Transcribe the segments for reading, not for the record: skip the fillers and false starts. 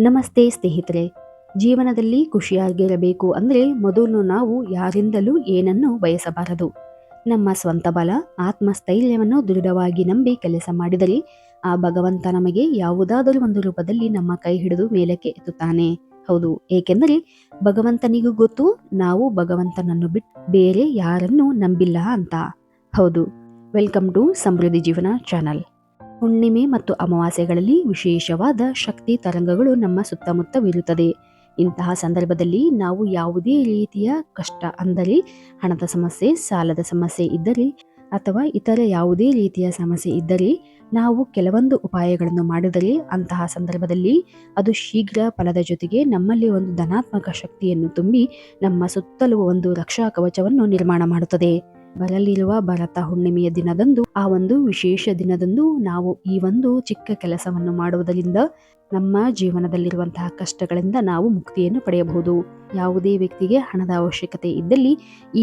ನಮಸ್ತೆ ಸ್ನೇಹಿತರೆ. ಜೀವನದಲ್ಲಿ ಖುಷಿಯಾಗಿರಬೇಕು ಅಂದರೆ ಮೊದಲು ನಾವು ಯಾರಿಂದಲೂ ಏನನ್ನು ಬಯಸಬಾರದು. ನಮ್ಮ ಸ್ವಂತ ಬಲ, ಆತ್ಮಸ್ಥೈರ್ಯವನ್ನು ದೃಢವಾಗಿ ನಂಬಿ ಕೆಲಸ ಮಾಡಿದರೆ ಆ ಭಗವಂತ ನಮಗೆ ಯಾವುದಾದರೂ ಒಂದು ರೂಪದಲ್ಲಿ ನಮ್ಮ ಕೈ ಹಿಡಿದು ಮೇಲಕ್ಕೆ ಎತ್ತುತ್ತಾನೆ. ಹೌದು, ಏಕೆಂದರೆ ಭಗವಂತನಿಗೂ ಗೊತ್ತು ನಾವು ಭಗವಂತನನ್ನು ಬಿಟ್ಟು ಬೇರೆ ಯಾರನ್ನೂ ನಂಬಿಲ್ಲ ಅಂತ. ಹೌದು, ವೆಲ್ಕಮ್ ಟು ಸಮೃದ್ಧಿ ಜೀವನ ಚಾನಲ್. ಹುಣ್ಣಿಮೆ ಮತ್ತು ಅಮಾವಾಸ್ಯೆಗಳಲ್ಲಿ ವಿಶೇಷವಾದ ಶಕ್ತಿ ತರಂಗಗಳು ನಮ್ಮ ಸುತ್ತಮುತ್ತವಿರುತ್ತದೆ. ಇಂತಹ ಸಂದರ್ಭದಲ್ಲಿ ನಾವು ಯಾವುದೇ ರೀತಿಯ ಕಷ್ಟ ಅಂದರೆ ಹಣದ ಸಮಸ್ಯೆ, ಸಾಲದ ಸಮಸ್ಯೆ ಇದ್ದರೆ ಅಥವಾ ಇತರ ಯಾವುದೇ ರೀತಿಯ ಸಮಸ್ಯೆ ಇದ್ದರೆ ನಾವು ಕೆಲವೊಂದು ಉಪಾಯಗಳನ್ನು ಮಾಡಿದರೆ ಅಂತಹ ಸಂದರ್ಭದಲ್ಲಿ ಅದು ಶೀಘ್ರ ಫಲದ ಜೊತೆಗೆ ನಮ್ಮಲ್ಲಿ ಒಂದು ಧನಾತ್ಮಕ ಶಕ್ತಿಯನ್ನು ತುಂಬಿ ನಮ್ಮ ಸುತ್ತಲೂ ಒಂದು ರಕ್ಷಾ ಕವಚವನ್ನು ನಿರ್ಮಾಣ ಮಾಡುತ್ತದೆ. ಬರಲಿರುವ ಭರತ ಹುಣ್ಣಿಮೆಯ ದಿನದಂದು, ಆ ಒಂದು ವಿಶೇಷ ದಿನದಂದು ನಾವು ಈ ಒಂದು ಚಿಕ್ಕ ಕೆಲಸವನ್ನು ಮಾಡುವುದರಿಂದ ನಮ್ಮ ಜೀವನದಲ್ಲಿರುವಂತಹ ಕಷ್ಟಗಳಿಂದ ನಾವು ಮುಕ್ತಿಯನ್ನು ಪಡೆಯಬಹುದು. ಯಾವುದೇ ವ್ಯಕ್ತಿಗೆ ಹಣದ ಅವಶ್ಯಕತೆ ಇದ್ದಲ್ಲಿ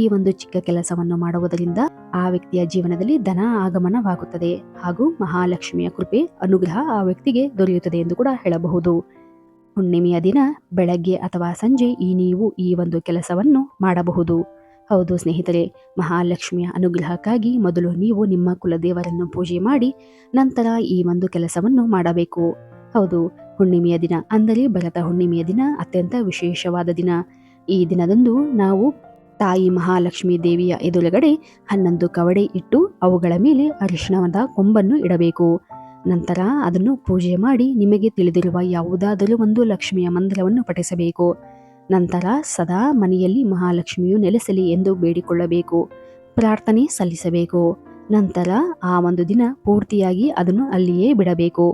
ಈ ಒಂದು ಚಿಕ್ಕ ಕೆಲಸವನ್ನು ಮಾಡುವುದರಿಂದ ಆ ವ್ಯಕ್ತಿಯ ಜೀವನದಲ್ಲಿ ಧನ ಆಗಮನವಾಗುತ್ತದೆ ಹಾಗೂ ಮಹಾಲಕ್ಷ್ಮಿಯ ಕೃಪೆ, ಅನುಗ್ರಹ ಆ ವ್ಯಕ್ತಿಗೆ ದೊರೆಯುತ್ತದೆ ಎಂದು ಕೂಡ ಹೇಳಬಹುದು. ಹುಣ್ಣಿಮೆಯ ದಿನ ಬೆಳಗ್ಗೆ ಅಥವಾ ಸಂಜೆ ನೀವು ಈ ಒಂದು ಕೆಲಸವನ್ನು ಮಾಡಬಹುದು. ಹೌದು ಸ್ನೇಹಿತರೆ, ಮಹಾಲಕ್ಷ್ಮಿಯ ಅನುಗ್ರಹಕ್ಕಾಗಿ ಮೊದಲು ನೀವು ನಿಮ್ಮ ಕುಲದೇವರನ್ನು ಪೂಜೆ ಮಾಡಿ ನಂತರ ಈ ಒಂದು ಕೆಲಸವನ್ನು ಮಾಡಬೇಕು. ಹೌದು, ಹುಣ್ಣಿಮೆಯ ದಿನ ಅಂದರೆ ಭರತ ಹುಣ್ಣಿಮೆಯ ದಿನ ಅತ್ಯಂತ ವಿಶೇಷವಾದ ದಿನ. ಈ ದಿನದಂದು ನಾವು ತಾಯಿ ಮಹಾಲಕ್ಷ್ಮಿ ದೇವಿಯ ಎದುರುಗಡೆ 11 ಕವಡೆ ಇಟ್ಟು ಅವುಗಳ ಮೇಲೆ ಅರಿಶಿಣದ ಕೊಂಬನ್ನು ಇಡಬೇಕು. ನಂತರ ಅದನ್ನು ಪೂಜೆ ಮಾಡಿ ನಿಮಗೆ ತಿಳಿದಿರುವ ಯಾವುದಾದರೂ ಒಂದು ಲಕ್ಷ್ಮಿಯ ಮಂತ್ರವನ್ನು ಪಠಿಸಬೇಕು. ನಂತರ ಸದಾ ಮನೆಯಲ್ಲಿ ಮಹಾಲಕ್ಷ್ಮಿಯು ನೆಲೆಸಲಿ ಎಂದು ಬೇಡಿಕೊಳ್ಳಬೇಕು, ಪ್ರಾರ್ಥನೆ ಸಲ್ಲಿಸಬೇಕು. ನಂತರ ಆ ಒಂದು ದಿನ ಪೂರ್ತಿಯಾಗಿ ಅದನ್ನು ಅಲ್ಲಿಯೇ ಬಿಡಬೇಕು.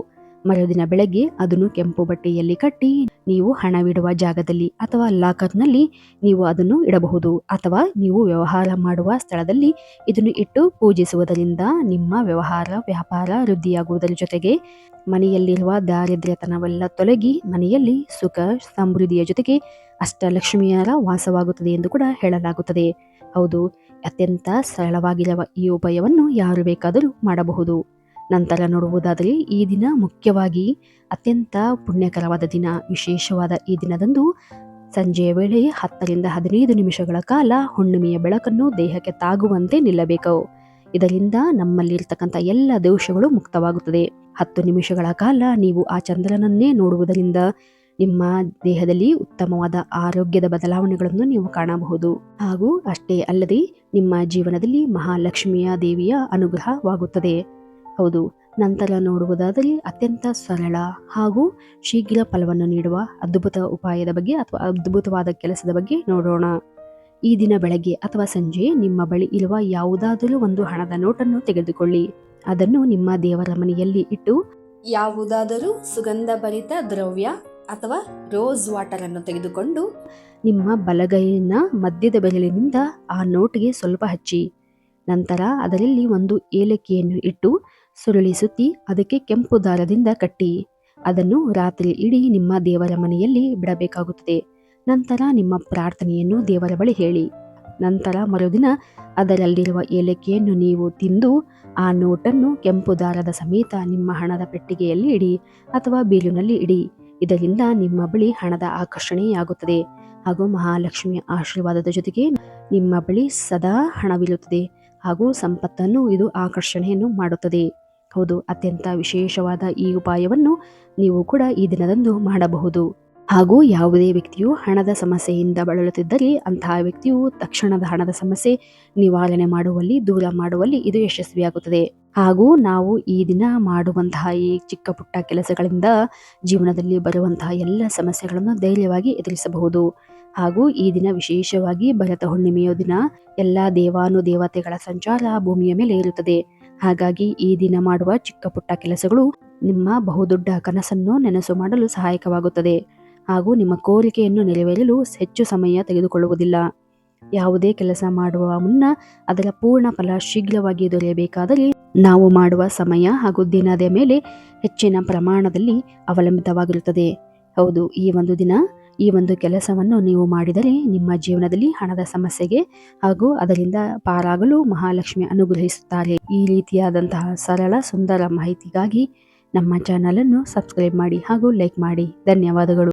ಮರುದಿನ ಬೆಳಗ್ಗೆ ಅದನ್ನು ಕೆಂಪು ಬಟ್ಟೆಯಲ್ಲಿ ಕಟ್ಟಿ ನೀವು ಹಣವಿಡುವ ಜಾಗದಲ್ಲಿ ಅಥವಾ ಲಾಕರ್ನಲ್ಲಿ ನೀವು ಅದನ್ನು ಇಡಬಹುದು. ಅಥವಾ ನೀವು ವ್ಯವಹಾರ ಮಾಡುವ ಸ್ಥಳದಲ್ಲಿ ಇದನ್ನು ಇಟ್ಟು ಪೂಜಿಸುವುದರಿಂದ ನಿಮ್ಮ ವ್ಯಾಪಾರ ವೃದ್ಧಿಯಾಗುವುದರ ಜೊತೆಗೆ ಮನೆಯಲ್ಲಿರುವ ದಾರಿದ್ರ್ಯತನವೆಲ್ಲ ತೊಲಗಿ ಮನೆಯಲ್ಲಿ ಸುಖ ಸಮೃದ್ಧಿಯ ಜೊತೆಗೆ ಅಷ್ಟಲಕ್ಷ್ಮಿಯರ ವಾಸವಾಗುತ್ತದೆ ಎಂದು ಕೂಡ ಹೇಳಲಾಗುತ್ತದೆ. ಹೌದು, ಅತ್ಯಂತ ಸರಳವಾಗಿರುವ ಈ ಉಪಾಯವನ್ನು ಯಾರು ಬೇಕಾದರೂ ಮಾಡಬಹುದು. ನಂತರ ನೋಡುವುದಾದರೆ ಈ ದಿನ ಮುಖ್ಯವಾಗಿ ಅತ್ಯಂತ ಪುಣ್ಯಕರವಾದ ದಿನ. ವಿಶೇಷವಾದ ಈ ದಿನದಂದು ಸಂಜೆಯ ವೇಳೆ 10 ರಿಂದ 15 ನಿಮಿಷಗಳ ಕಾಲ ಹುಣ್ಣಿಮೆಯ ಬೆಳಕನ್ನು ದೇಹಕ್ಕೆ ತಾಗುವಂತೆ ನಿಲ್ಲಬೇಕು. ಇದರಿಂದ ನಮ್ಮಲ್ಲಿರ್ತಕ್ಕಂಥ ಎಲ್ಲ ದೋಷಗಳು ಮುಕ್ತವಾಗುತ್ತದೆ. 10 ನಿಮಿಷಗಳ ಕಾಲ ನೀವು ಆ ಚಂದ್ರನನ್ನೇ ನೋಡುವುದರಿಂದ ನಿಮ್ಮ ದೇಹದಲ್ಲಿ ಉತ್ತಮವಾದ ಆರೋಗ್ಯದ ಬದಲಾವಣೆಗಳನ್ನು ನೀವು ಕಾಣಬಹುದು. ಹಾಗೂ ಅಷ್ಟೇ ಅಲ್ಲದೆ ನಿಮ್ಮ ಜೀವನದಲ್ಲಿ ಮಹಾಲಕ್ಷ್ಮಿಯ ದೇವಿಯ ಅನುಗ್ರಹವಾಗುತ್ತದೆ. ಹೌದು, ನಂತರ ನೋಡುವುದಾದರೆ ಅತ್ಯಂತ ಸರಳ ಹಾಗೂ ಶೀಘ್ರ ಫಲವನ್ನು ನೀಡುವ ಅದ್ಭುತ ಉಪಾಯದ ಬಗ್ಗೆ ಅಥವಾ ಅದ್ಭುತವಾದ ಕೆಲಸದ ಬಗ್ಗೆ ನೋಡೋಣ. ಈ ದಿನ ಬೆಳಗ್ಗೆ ಅಥವಾ ಸಂಜೆ ನಿಮ್ಮ ಬಳಿ ಇರುವ ಯಾವುದಾದರೂ ಒಂದು ಹಣದ ನೋಟನ್ನು ತೆಗೆದುಕೊಳ್ಳಿ. ಅದನ್ನು ನಿಮ್ಮ ದೇವರ ಮನೆಯಲ್ಲಿ ಇಟ್ಟು ಯಾವುದಾದರೂ ಸುಗಂಧ ಭರಿತ ದ್ರವ್ಯ ಅಥವಾ ರೋಸ್ ವಾಟರ್ ಅನ್ನು ತೆಗೆದುಕೊಂಡು ನಿಮ್ಮ ಬಲಗೈನ ಮಧ್ಯದ ಬೆರಳಿನಿಂದ ಆ ನೋಟಿಗೆ ಸ್ವಲ್ಪ ಹಚ್ಚಿ, ನಂತರ ಅದರಲ್ಲಿ ಒಂದು ಏಲಕ್ಕಿಯನ್ನು ಇಟ್ಟು ಸುರುಳಿ ಸುತ್ತಿ ಅದಕ್ಕೆ ಕೆಂಪು ದಾರದಿಂದ ಕಟ್ಟಿ ಅದನ್ನು ರಾತ್ರಿ ಇಡೀ ನಿಮ್ಮ ದೇವರ ಮನೆಯಲ್ಲಿ ಬಿಡಬೇಕಾಗುತ್ತದೆ. ನಂತರ ನಿಮ್ಮ ಪ್ರಾರ್ಥನೆಯನ್ನು ದೇವರ ಬಳಿ ಹೇಳಿ. ನಂತರ ಮರುದಿನ ಅದರಲ್ಲಿರುವ ಏಲಕ್ಕಿಯನ್ನು ನೀವು ತಿಂದು ಆ ನೋಟನ್ನು ಕೆಂಪು ದಾರದ ಸಮೇತ ನಿಮ್ಮ ಹಣದ ಪೆಟ್ಟಿಗೆಯಲ್ಲಿ ಇಡಿ ಅಥವಾ ಬೀರುನಲ್ಲಿ ಇಡಿ. ಇದರಿಂದ ನಿಮ್ಮ ಬಳಿ ಹಣದ ಆಕರ್ಷಣೆಯಾಗುತ್ತದೆ ಹಾಗೂ ಮಹಾಲಕ್ಷ್ಮಿಯ ಆಶೀರ್ವಾದದ ಜೊತೆಗೆ ನಿಮ್ಮ ಬಳಿ ಸದಾ ಹಣವಿರುತ್ತದೆ ಹಾಗೂ ಸಂಪತ್ತನ್ನು ಇದು ಆಕರ್ಷಣೆಯನ್ನು ಮಾಡುತ್ತದೆ. ಹೌದು, ಅತ್ಯಂತ ವಿಶೇಷವಾದ ಈ ಉಪಾಯವನ್ನು ನೀವು ಕೂಡ ಈ ದಿನದಂದು ಮಾಡಬಹುದು. ಹಾಗೂ ಯಾವುದೇ ವ್ಯಕ್ತಿಯು ಹಣದ ಸಮಸ್ಯೆಯಿಂದ ಬಳಲುತ್ತಿದ್ದರೆ ಅಂತಹ ವ್ಯಕ್ತಿಯು ತಕ್ಷಣದ ಹಣದ ಸಮಸ್ಯೆ ನಿವಾರಣೆ ಮಾಡುವಲ್ಲಿ, ದೂರ ಮಾಡುವಲ್ಲಿ ಇದು ಯಶಸ್ವಿಯಾಗುತ್ತದೆ. ಹಾಗೂ ನಾವು ಈ ದಿನ ಮಾಡುವಂತಹ ಈ ಚಿಕ್ಕ ಪುಟ್ಟ ಕೆಲಸಗಳಿಂದ ಜೀವನದಲ್ಲಿ ಬರುವಂತಹ ಎಲ್ಲ ಸಮಸ್ಯೆಗಳನ್ನು ಧೈರ್ಯವಾಗಿ ಎದುರಿಸಬಹುದು. ಹಾಗೂ ಈ ದಿನ ವಿಶೇಷವಾಗಿ ಭರತ ಹುಣ್ಣಿಮೆಯ ದಿನ ಎಲ್ಲ ದೇವಾನುದೇವತೆಗಳ ಸಂಚಾರ ಭೂಮಿಯ ಮೇಲೆ ಇರುತ್ತದೆ. ಹಾಗಾಗಿ ಈ ದಿನ ಮಾಡುವ ಚಿಕ್ಕ ಪುಟ್ಟ ಕೆಲಸಗಳು ನಿಮ್ಮ ಬಹುದೊಡ್ಡ ಕನಸನ್ನು ನನಸು ಮಾಡಲು ಸಹಾಯಕವಾಗುತ್ತದೆ ಹಾಗೂ ನಿಮ್ಮ ಕೋರಿಕೆಯನ್ನು ನೆರವೇರಲು ಹೆಚ್ಚು ಸಮಯ ತೆಗೆದುಕೊಳ್ಳುವುದಿಲ್ಲ. ಯಾವುದೇ ಕೆಲಸ ಮಾಡುವ ಮುನ್ನ ಅದರ ಪೂರ್ಣ ಫಲ ಶೀಘ್ರವಾಗಿ ದೊರೆಯಬೇಕಾದರೆ ನಾವು ಮಾಡುವ ಸಮಯ ಹಾಗೂ ದಿನದ ಮೇಲೆ ಹೆಚ್ಚಿನ ಪ್ರಮಾಣದಲ್ಲಿ ಅವಲಂಬಿತವಾಗಿರುತ್ತದೆ. ಹೌದು, ಈ ಒಂದು ದಿನ ಈ ಒಂದು ಕೆಲಸವನ್ನು ನೀವು ಮಾಡಿದರೆ ನಿಮ್ಮ ಜೀವನದಲ್ಲಿ ಹಣದ ಸಮಸ್ಯೆಗೆ ಹಾಗೂ ಅದರಿಂದ ಪಾರಾಗಲು ಮಹಾಲಕ್ಷ್ಮಿ ಅನುಗ್ರಹಿಸುತ್ತಾರೆ. ಈ ರೀತಿಯಾದಂತಹ ಸರಳ ಸುಂದರ ಮಾಹಿತಿಗಾಗಿ ನಮ್ಮ ಚಾನಲನ್ನು ಸಬ್ಸ್ಕ್ರೈಬ್ ಮಾಡಿ ಹಾಗೂ ಲೈಕ್ ಮಾಡಿ. ಧನ್ಯವಾದಗಳು.